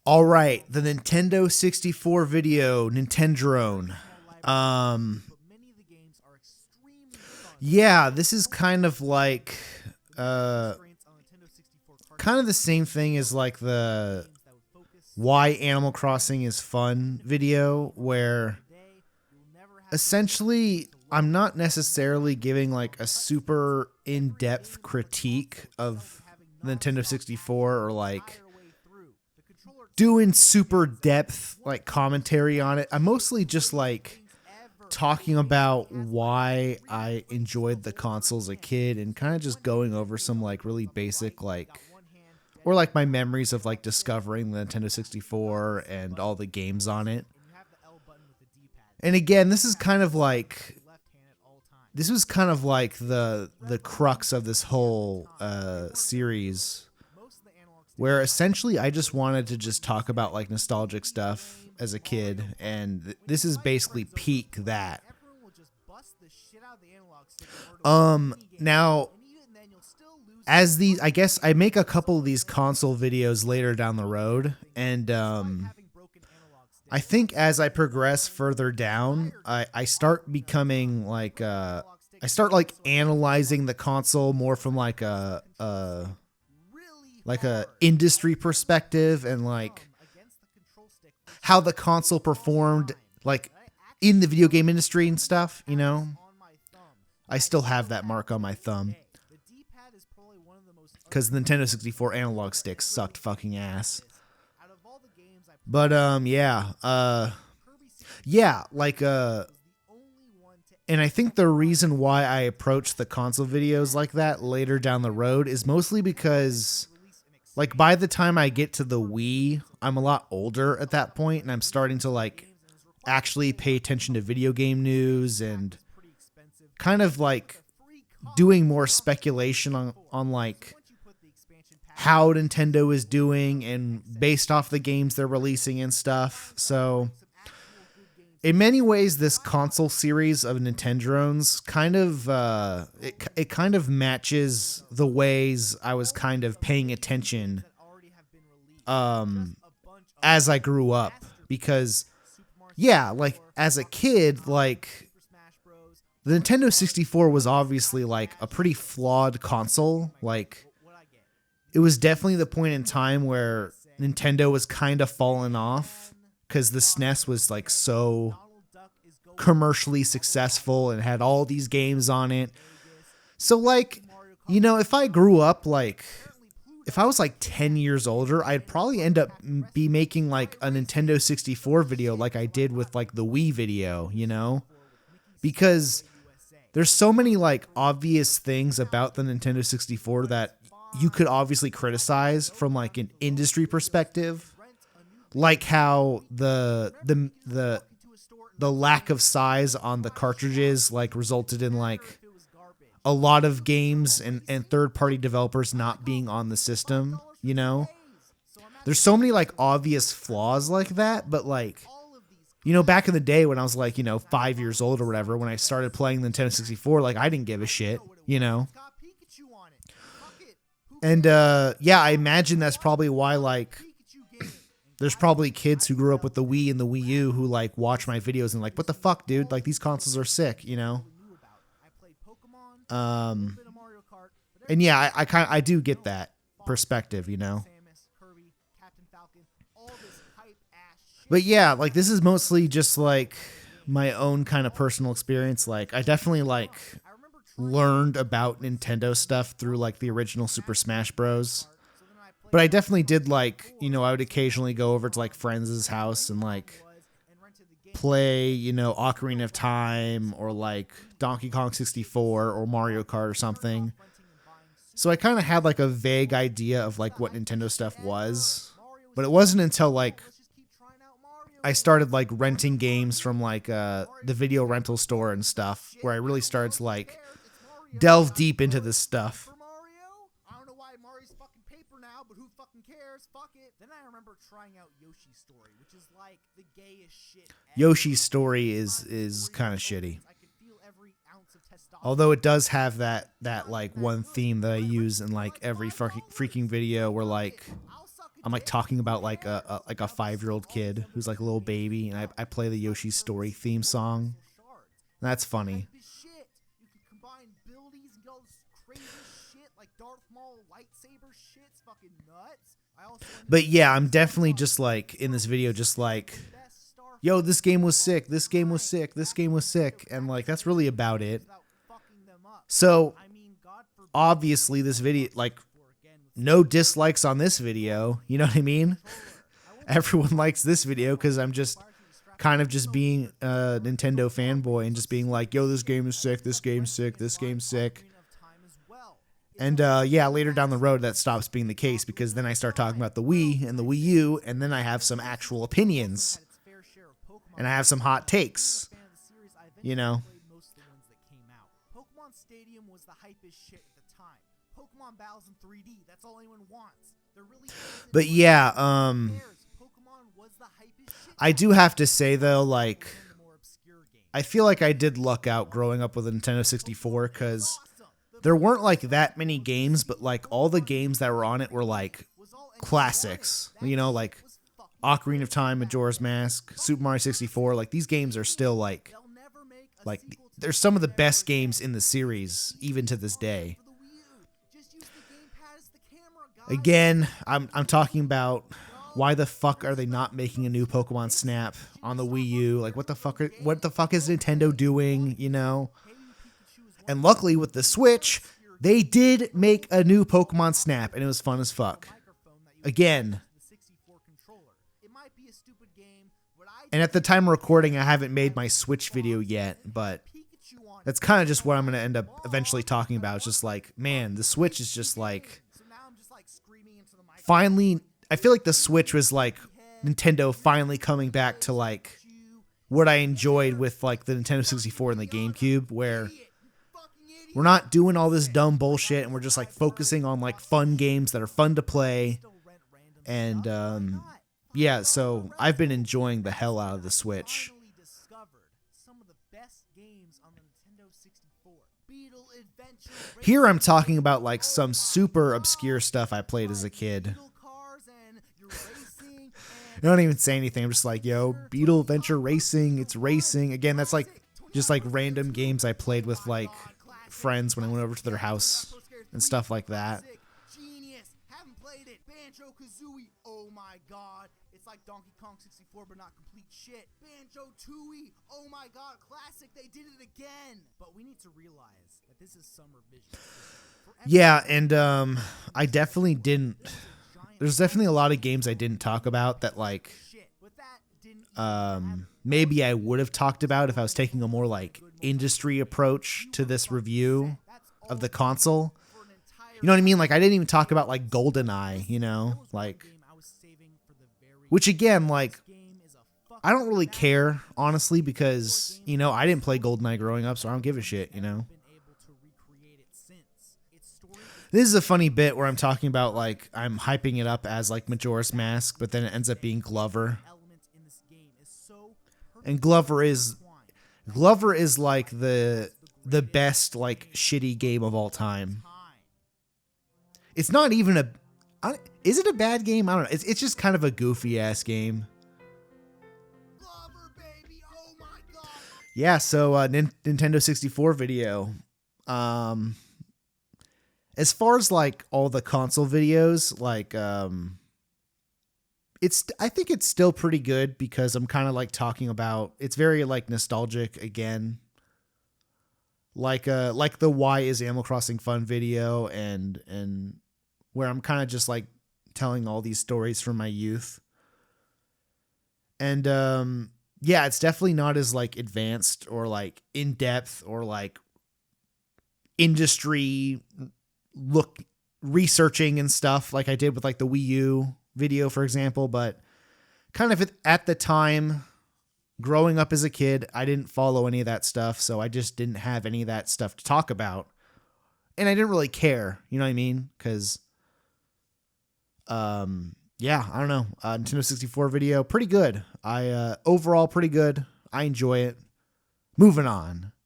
All right, the Nintendo 64 video, Nintendrone. Yeah, this is kind of like kind of the same thing as like the Why Animal Crossing is Fun video, where essentially I'm not necessarily giving like a super in-depth critique of Nintendo 64 or like doing super depth like commentary on it. I'm mostly just like talking about why I enjoyed the console as a kid and kind of just going over some like really basic like or like my memories of like discovering the Nintendo 64 and all the games on it. And again, this was kind of like the crux of this whole series, where essentially I just wanted to just talk about like nostalgic stuff as a kid, and this is basically peak that. Now, as these, I guess I make a couple of these console videos later down the road, and I think as I progress further down, I start becoming like I start like analyzing the console more from like a industry perspective and like how the console performed like in the video game industry and stuff, you know. I still have that mark on my thumb because the Nintendo 64 analog sticks sucked fucking ass. But and I think the reason why I approach the console videos like that later down the road is mostly because like by the time I get to the Wii, I'm a lot older at that point, and I'm starting to like actually pay attention to video game news and kind of like doing more speculation on like how Nintendo is doing and based off the games they're releasing and stuff. So in many ways, this console series of Nintendrones kind of it kind of matches the ways I was kind of paying attention as I grew up, because yeah, like as a kid, like the Nintendo 64 was obviously like a pretty flawed console. Like it was definitely the point in time where Nintendo was kind of falling off, because the SNES was like so commercially successful and had all these games on it. So like, you know, if I grew up like, if I was like 10 years older, I'd probably end up be making like a Nintendo 64 video like I did with like the Wii video, you know, because there's so many like obvious things about the Nintendo 64 that you could obviously criticize from like an industry perspective, like how the lack of size on the cartridges like resulted in like a lot of games and third-party developers not being on the system, you know? There's so many like obvious flaws like that, but like, you know, back in the day when I was like, you know, 5 years old or whatever, when I started playing the Nintendo 64, like I didn't give a shit, you know? And yeah, I imagine that's probably why like there's probably kids who grew up with the Wii and the Wii U who like watch my videos and like, what the fuck, dude? Like these consoles are sick, you know? And yeah, I do get that perspective, you know? But yeah, like this is mostly just like my own kind of personal experience. Like I definitely like learned about Nintendo stuff through like the original Super Smash Bros. But I definitely did like, you know, I would occasionally go over to like friends' house and like play, you know, Ocarina of Time or like Donkey Kong 64 or Mario Kart or something. So I kind of had like a vague idea of like what Nintendo stuff was, but it wasn't until like I started like renting games from like the video rental store and stuff where I really started to like delve deep into this stuff. I don't know why Mario's fucking paper now, but who fucking cares? Fuck it. Then I remember trying out Yoshi's Story, which is like the gayest shit ever. Yoshi's Story is kind of shitty. Although it does have that like one theme that I use in like every freaking video where like I'm like talking about like a 5-year-old kid who's like a little baby, and I play the Yoshi's Story theme song. That's funny. Hype as shit. You can combine abilities and get all this crazy shit like Darth Maul lightsaber shit's fucking nuts. But yeah, I'm definitely just like in this video, just like, yo, this game was sick. This game was sick. This game was sick. And like, that's really about it. So obviously this video, like, no dislikes on this video. You know what I mean? Everyone likes this video because I'm just kind of just being a Nintendo fanboy and just being like, yo, this game is sick. This game's sick. This game's sick. And yeah, later down the road, that stops being the case because then I start talking about the Wii and the Wii U, and then I have some actual opinions. And I have some hot takes. You know? Pokemon Stadium was the hypest shit at the time. Pokemon battles in 3D, that's all anyone wants. But yeah, I do have to say though, like, I feel like I did luck out growing up with a Nintendo 64 because there weren't like that many games, but like all the games that were on it were like classics, you know, like Ocarina of Time, Majora's Mask, Super Mario 64. Like these games are still like they're some of the best games in the series, even to this day. Again, I'm talking about why the fuck are they not making a new Pokemon Snap on the Wii U? Like what the fuck is Nintendo doing, you know? And luckily with the Switch, they did make a new Pokemon Snap and it was fun as fuck. Again. And at the time of recording, I haven't made my Switch video yet, but that's kind of just what I'm going to end up eventually talking about. It's just like, man, the Switch is just like, finally, I feel like the Switch was like Nintendo finally coming back to like what I enjoyed with like the Nintendo 64 and the GameCube, where we're not doing all this dumb bullshit and we're just like focusing on like fun games that are fun to play. And yeah, so I've been enjoying the hell out of the Switch. Here I'm talking about like some super obscure stuff I played as a kid. I don't even say anything. I'm just like, yo, Beetle Adventure Racing. It's racing. Again, that's like just like random games I played with like friends when I went over to their house and stuff like that. Genius. Haven't played it. Banjo-Kazooie. Oh my god. It's like Donkey Kong 64 but not complete shit. Banjo-Tooie. Oh my god. Classic. They did it again. But we need to realize that this is summer vision. Yeah, and I definitely didn't. There's definitely a lot of games I didn't talk about that like maybe I would have talked about if I was taking a more like industry approach to this review of the console. You know what I mean? Like I didn't even talk about like GoldenEye, you know, like, which again, like I don't really care honestly because, you know, I didn't play GoldenEye growing up, so I don't give a shit, you know. This is a funny bit where I'm talking about like I'm hyping it up as like Majora's Mask, but then it ends up being Glover. And Glover is like the best like shitty game of all time. It's not even is it a bad game? I don't know. It's just kind of a goofy ass game. Yeah, so Nintendo 64 video. As far as like all the console videos, like I think it's still pretty good because I'm kind of like talking about, it's very like nostalgic again. Like the Why is Animal Crossing Fun video and where I'm kind of just like telling all these stories from my youth. And yeah, it's definitely not as like advanced or like in depth or like industry researching and stuff like I did with like the Wii U video, for example, but kind of at the time growing up as a kid, I didn't follow any of that stuff. So I just didn't have any of that stuff to talk about. And I didn't really care, you know what I mean? Cause, yeah, I don't know. Nintendo 64 video, pretty good. Overall pretty good. I enjoy it. Moving on.